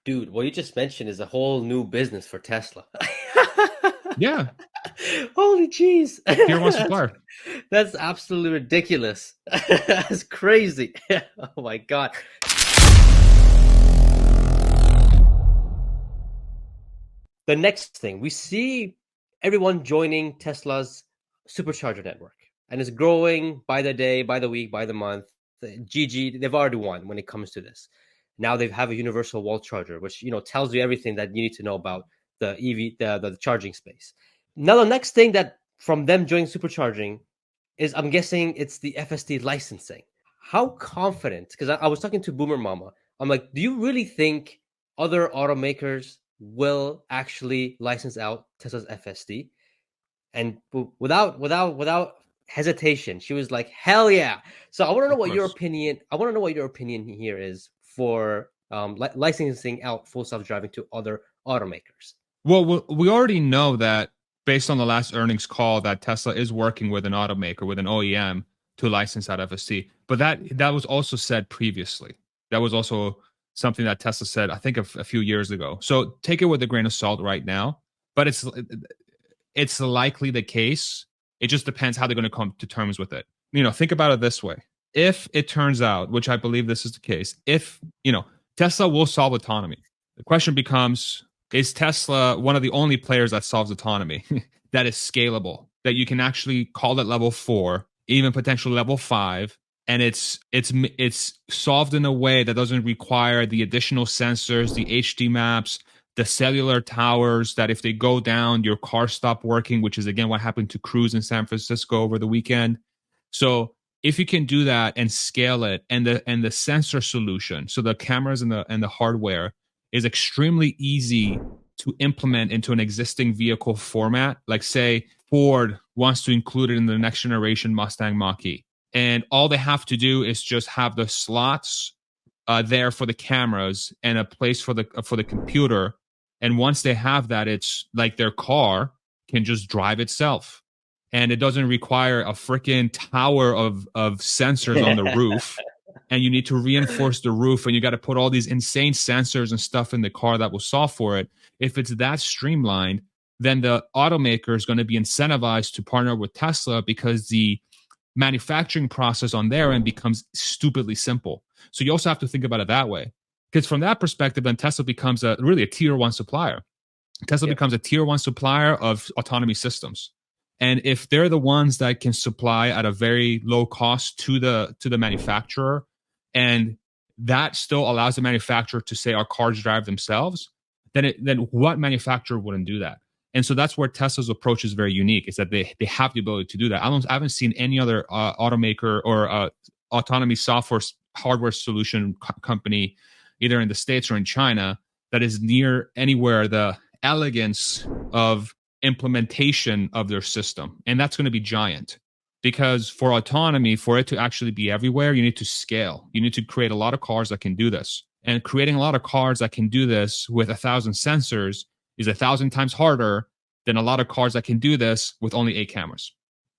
Dude, what you just mentioned is a whole new business for Tesla. Yeah, Holy jeez. tier one supplier. That's absolutely ridiculous. That's crazy. Oh my God. The next thing, we see everyone joining Tesla's supercharger network, and it's growing by the day, by the week, by the month. GG, they've already won when it comes to this. Now they have a universal wall charger, which tells you everything that you need to know about the EV, the charging space. Now the next thing that from them joining supercharging is, I'm guessing it's the FSD licensing. How confident? Because I was talking to Boomer Mama. I'm like, do you really think other automakers will actually license out Tesla's FSD? And without hesitation, she was like, "Hell yeah!" So I want to know Of what your course. opinion. I want to know what your opinion here is for licensing out full self driving to other automakers. Well, we already know that based on the last earnings call that Tesla is working with an automaker, with an OEM to license out FSC. But that was also said previously. That was also something that Tesla said, I think, a few years ago. So take it with a grain of salt right now. But it's likely the case. It just depends how they're going to come to terms with it. Think about it this way. If it turns out, which I believe this is the case, if, Tesla will solve autonomy, the question becomes, is Tesla one of the only players that solves autonomy that is scalable, that you can actually call it level 4, even potentially level 5, and it's solved in a way that doesn't require the additional sensors, the HD maps, the cellular towers that if they go down, your car stop working, which is again what happened to Cruise in San Francisco over the weekend. So if you can do that and scale it, and the sensor solution, so the cameras and the hardware is extremely easy to implement into an existing vehicle format. Like say Ford wants to include it in the next generation Mustang Mach-E, and all they have to do is just have the slots there for the cameras and a place for the computer. And once they have that, it's like their car can just drive itself, and it doesn't require a freaking tower of sensors on the roof, and you need to reinforce the roof, and you got to put all these insane sensors and stuff in the car that will solve for it. If it's that streamlined, then the automaker is going to be incentivized to partner with Tesla because the manufacturing process on their end becomes stupidly simple. So you also have to think about it that way. Because from that perspective, then Tesla becomes really a tier one supplier. Tesla Yep. becomes a tier one supplier of autonomy systems. And if they're the ones that can supply at a very low cost to the manufacturer, and that still allows the manufacturer to say our cars drive themselves, then what manufacturer wouldn't do that? And so that's where Tesla's approach is very unique, is that they have the ability to do that. I haven't seen any other automaker or autonomy software hardware solution company, either in the States or in China, that is near anywhere the elegance of implementation of their system. And that's going to be giant, because for autonomy, for it to actually be everywhere, you need to scale. You need to create a lot of cars that can do this. And creating a lot of cars that can do this with 1,000 sensors is 1,000 times harder than a lot of cars that can do this with only 8 cameras,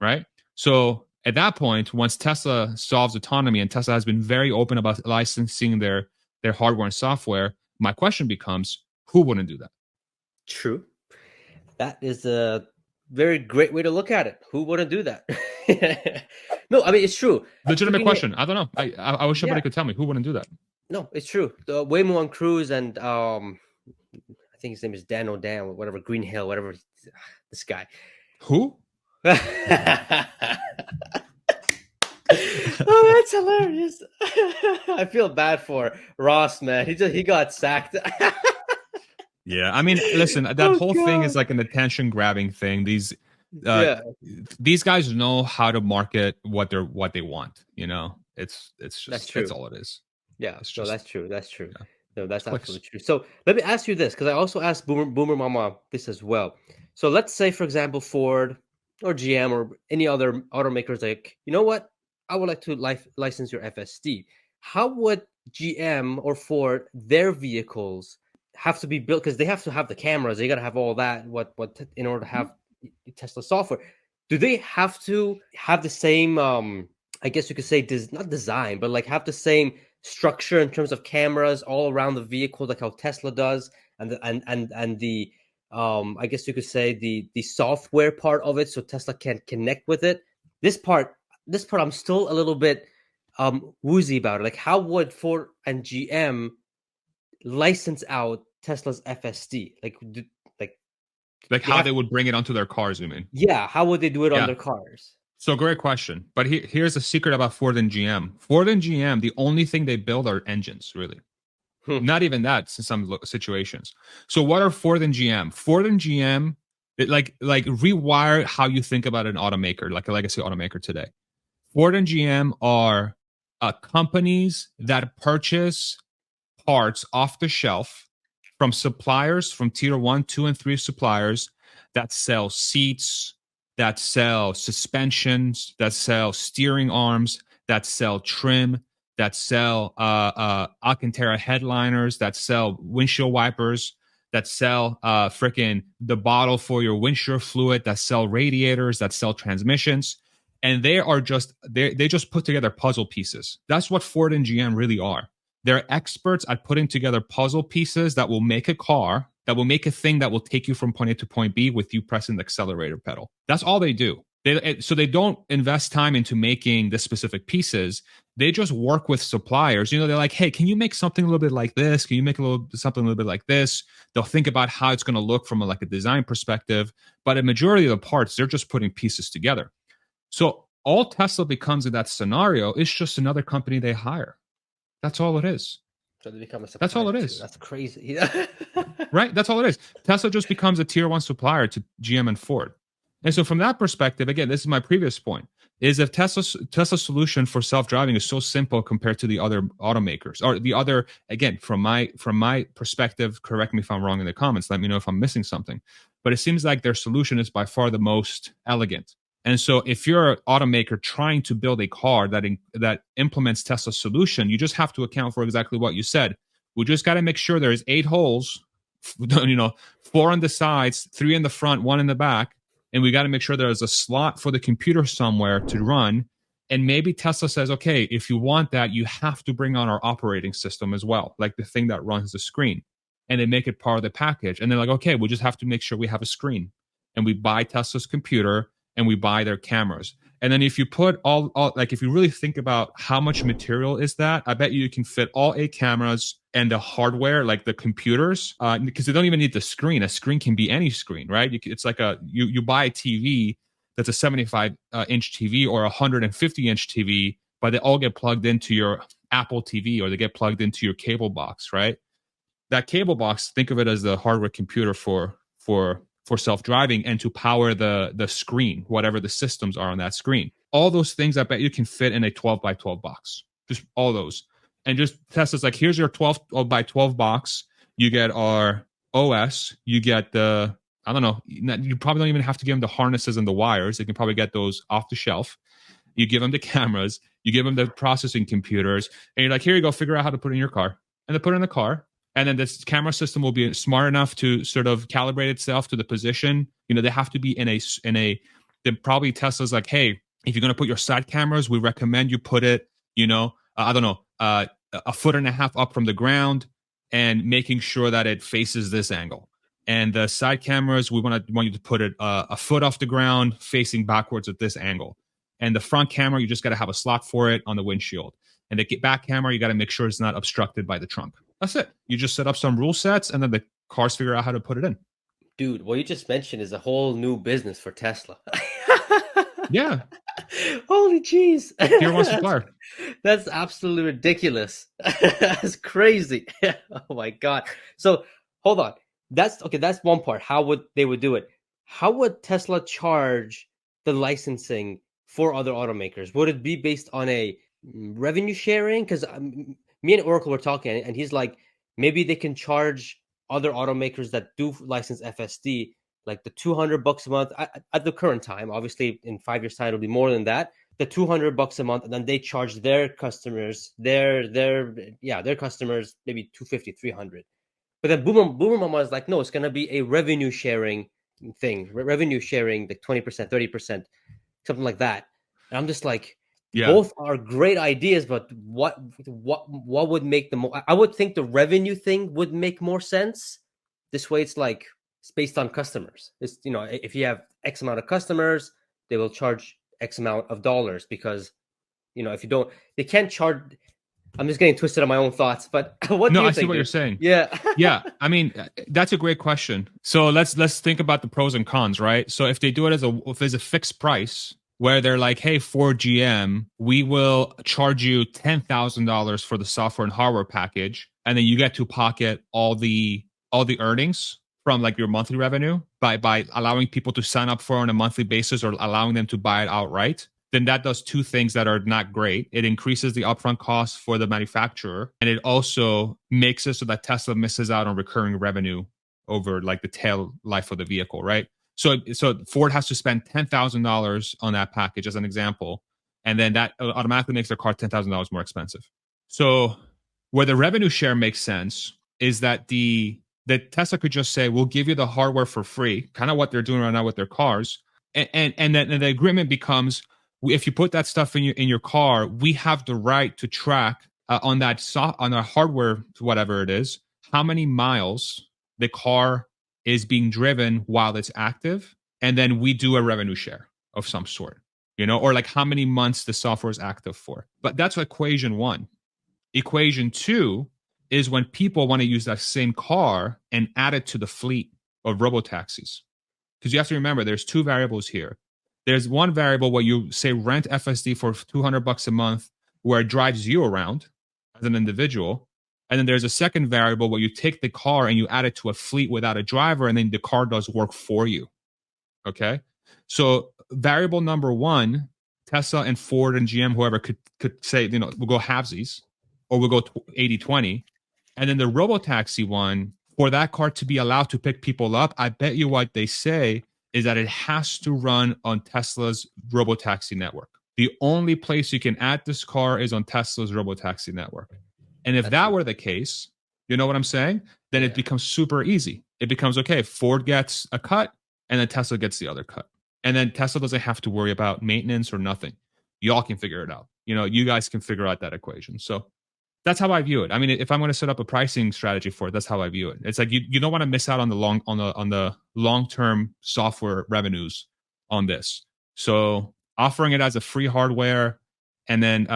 right? So at that point, once Tesla solves autonomy, and Tesla has been very open about licensing their hardware and software, my question becomes, who wouldn't do that? True. That is a very great way to look at it. Who wouldn't do that? No, I mean it's true. Legitimate Freaking question. I don't know. I wish somebody yeah. could tell me who wouldn't do that. No, it's true. The Waymo and Cruz and I think his name is Dan O'Dan or whatever, Green Hill, whatever. This guy. Who? Oh, that's hilarious. I feel bad for Ross, man. He got sacked. Yeah, I mean, listen, that Oh whole thing is God. like an attention grabbing thing. Uh, Yeah, these guys know how to market what they want. that's That's true. all it is. Yeah, It's no, that's just true. That's true. yeah, No, it's that's clicks. absolutely true. So let me ask you this, because I also asked Boomer Mama this as well. So let's say, for example, Ford or GM or any other automakers, like, you know what? I would like to license your FSD. How would GM or Ford, their vehicles have to be built? Because they have to have the cameras, they got to have all that. In order to have Tesla software, do they have to have the same? I guess you could say, not design, but like have the same structure in terms of cameras all around the vehicle, like how Tesla does, and the I guess you could say the software part of it, so Tesla can connect with it. This part, I'm still a little bit woozy about it. Like, how would Ford and GM license out Tesla's FSD? Like Like they how have, they would bring it onto their cars, you mean? yeah. How would they do it on Yeah. their cars? So great question. But here's a secret about Ford and GM. Ford and GM, the only thing they build are engines, really. Hmm. Not even that in some situations. So what are Ford and GM? Ford and GM, like rewire how you think about an automaker, like a legacy automaker today. Ford and GM are companies that purchase parts off the shelf from suppliers, from tier 1, 2, and 3 suppliers that sell seats, that sell suspensions, that sell steering arms, that sell trim, that sell Alcantara headliners, that sell windshield wipers, that sell freaking the bottle for your windshield fluid, that sell radiators, that sell transmissions. And they just put together puzzle pieces. That's what Ford and GM really are. They're experts at putting together puzzle pieces that will make a car, that will make a thing that will take you from point A to point B with you pressing the accelerator pedal. That's all they do. So they don't invest time into making the specific pieces. They just work with suppliers. You know, they're like, hey, can you make something a little bit like this? Can you make something a little bit like this? They'll think about how it's going to look from like a design perspective. But a majority of the parts, they're just putting pieces together. So all Tesla becomes in that scenario is just another company they hire. That's all it is. So they become a That's all supplier it too. is. That's crazy. Right? That's all it is. Tesla just becomes a tier 1 supplier to GM and Ford. And so from that perspective, again, this is my previous point, is if Tesla's solution for self-driving is so simple compared to the other automakers, or the other, again, from my perspective, correct me if I'm wrong in the comments, let me know if I'm missing something. But it seems like their solution is by far the most elegant. And so if you're an automaker trying to build a car that implements Tesla's solution, you just have to account for exactly what you said. We just got to make sure there's 8 holes, 4 on the sides, 3 in the front, 1 in the back, and we got to make sure there's a slot for the computer somewhere to run. And maybe Tesla says, okay, if you want that, you have to bring on our operating system as well, like the thing that runs the screen. And they make it part of the package. And they're like, okay, we just have to make sure we have a screen. And we buy Tesla's computer and we buy their cameras. And then if you put all like, if you really think about how much material is that, I bet you can fit all 8 cameras and the hardware, like the computers, because they don't even need the screen. A screen can be any screen, right? It's like you buy a TV that's a 75-inch TV or a 150-inch TV, but they all get plugged into your Apple TV or they get plugged into your cable box, right? That cable box, think of it as the hardware computer for self-driving and to power the screen, whatever the systems are on that screen. All those things I bet you can fit in a 12 by 12 box. Just all those. And just Tesla's like, here's your 12 by 12 box. You get our OS. You get the, I don't know, you probably don't even have to give them the harnesses and the wires. They can probably get those off the shelf. You give them the cameras. You give them the processing computers. And you're like, here you go, figure out how to put it in your car. And they put it in the car. And then this camera system will be smart enough to sort of calibrate itself to the position. They have to be in a then probably Tesla's like, hey, if you're going to put your side cameras, we recommend you put it, I don't know, a foot and a half up from the ground and making sure that it faces this angle. And the side cameras, we want you to put it a foot off the ground facing backwards at this angle. And the front camera, you just got to have a slot for it on the windshield. And the back camera, you got to make sure it's not obstructed by the trunk. That's it. You just set up some rule sets and then the cars figure out how to put it in. Dude, what you just mentioned is a whole new business for Tesla. Yeah. Holy jeez. Tier 1 supplier. That's absolutely ridiculous. That's crazy. Oh my God. So hold on. That's okay. That's one part. How would they would do it? How would Tesla charge the licensing for other automakers? Would it be based on a revenue sharing? Because me and Oracle were talking, and he's like, maybe they can charge other automakers that do license FSD like the $200 a month at the current time. Obviously, in 5 years' time, it'll be more than that. The $200 a month, and then they charge their customers, their customers maybe 250, 300. But then Boomer Mama is like, no, it's gonna be a revenue sharing thing, revenue sharing, like 20%, 30%, something like that. And I'm just like, Yeah. Both are great ideas, but what would make the I would think the revenue thing would make more sense. This way, it's based on customers. It's, if you have X amount of customers, they will charge X amount of dollars, because if you don't, they can't charge. I'm just getting twisted on my own thoughts, but what do No, you I see think, what you're dude? saying. Yeah. Yeah, I mean, that's a great question. So let's think about the pros and cons, right? So if they do it if there's a fixed price where they're like, hey, for GM, we will charge you $10,000 for the software and hardware package, and then you get to pocket all the earnings from like your monthly revenue by allowing people to sign up for on a monthly basis or allowing them to buy it outright, then that does two things that are not great. It increases the upfront cost for the manufacturer, and it also makes it so that Tesla misses out on recurring revenue over like the tail life of the vehicle, right? So Ford has to spend $10,000 on that package as an example, and then that automatically makes their car $10,000 more expensive. So where the revenue share makes sense is that the Tesla could just say, we'll give you the hardware for free, kind of what they're doing right now with their cars. And then the agreement becomes, if you put that stuff in your car, we have the right to track on our hardware, whatever it is, how many miles the car is being driven while it's active, and then we do a revenue share of some sort, or like how many months the software is active for. But that's equation one. Equation two is when people want to use that same car and add it to the fleet of robotaxis. Because you have to remember, there's two variables here. There's one variable where you say rent FSD for $200 a month, where it drives you around as an individual. And then there's a second variable where you take the car and you add it to a fleet without a driver, and then the car does work for you. Okay. So variable number one, Tesla and Ford and GM, whoever could say, we'll go halvesies, or we'll go 80-20. And then the robotaxi one, for that car to be allowed to pick people up, I bet you what they say is that it has to run on Tesla's robotaxi network. The only place you can add this car is on Tesla's robotaxi network. And if that were the case, you know what I'm saying? Then it becomes super easy. It becomes, okay, Ford gets a cut, and then Tesla gets the other cut. And then Tesla doesn't have to worry about maintenance or nothing. Y'all can figure it out. You guys can figure out that equation. So that's how I view it. I mean, if I'm going to set up a pricing strategy for it, that's how I view it. It's like you don't want to miss out on the long-term software revenues on this. So offering it as a free hardware, and then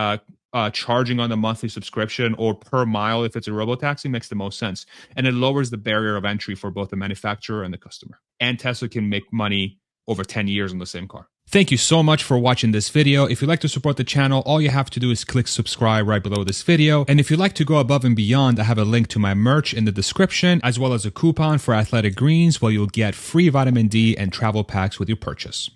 charging on the monthly subscription or per mile if it's a robotaxi makes the most sense. And it lowers the barrier of entry for both the manufacturer and the customer. And Tesla can make money over 10 years on the same car. Thank you so much for watching this video. If you'd like to support the channel, all you have to do is click subscribe right below this video. And if you'd like to go above and beyond, I have a link to my merch in the description, as well as a coupon for Athletic Greens where you'll get free vitamin D and travel packs with your purchase.